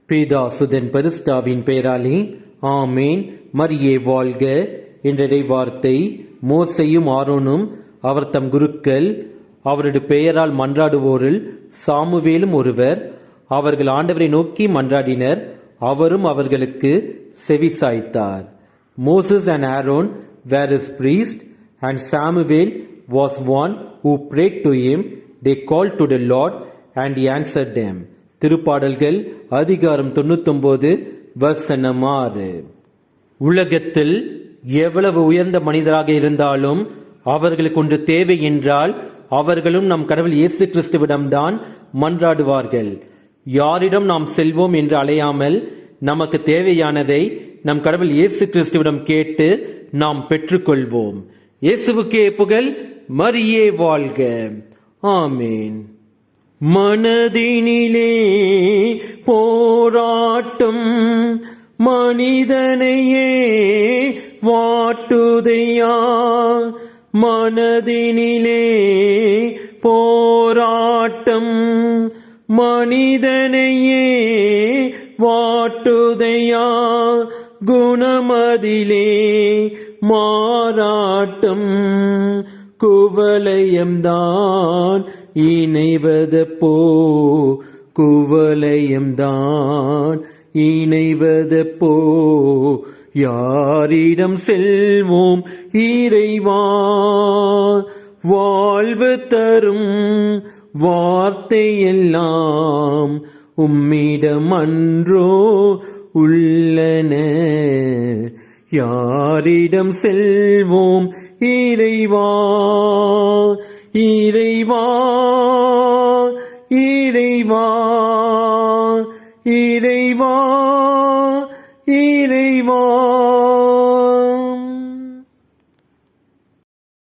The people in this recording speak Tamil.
பிதா சுதன் பரிசுத்தாவின் பெயராலே ஆமேன். மரியே வாழ்க. என்ற வார்த்தை மோசேயும் ஆரோனும் அவர் தம் குருக்கள் அவருடைய பெயரால் மன்றாடுவோரில் சாமுவேலும் ஒருவர். அவர்கள் ஆண்டவரை நோக்கி மன்றாடினர். அவரும் அவர்களுக்கு செவி சாய்த்தார். Moses and Aaron were his priests, and Samuel was one who prayed to him. They called to the Lord, and he answered them. திருப்பாடல்கள் அதிகாரம் 99 வசனம் 6. உலகத்தில் எவ்வளவு உயர்ந்த மனிதராக இருந்தாலும் அவர்களுக்கு ஒன்று தேவை என்றால் அவர்களும் நம் கடவுள் இயேசு கிறிஸ்துவிடம்தான் மன்றாடுவார்கள். யாரிடம் நாம் செல்வோம் என்று அலையாமல் நமக்கு தேவையானதை நம் கடவுள் இயேசு கிறிஸ்துவிடம் கேட்டு நாம் பெற்றுக்கொள்வோம். இயேசுவுக்கே புகழ். மரியே வாழ்க. ஆமேன். மனதினிலே போராட்டம் மனிதனையே வாட்டுதையா. மனதினிலே போராட்டம் மனிதனையே வாட்டுதையா. குணமதிலே மாறாட்டம் குவலயம்தான் இணைவதப்போ. குவலயம்தான் இணைவதப்போ. யாரிடம் செல்வோம் இறைவா? வாழ்வு தரும் வார்த்தையெல்லாம் உம்மிடம் அன்றோ உள்ளன. யாரிடம் செல்வோம் இறைவா? இறைவா இறைவா இறைவா இறைவா.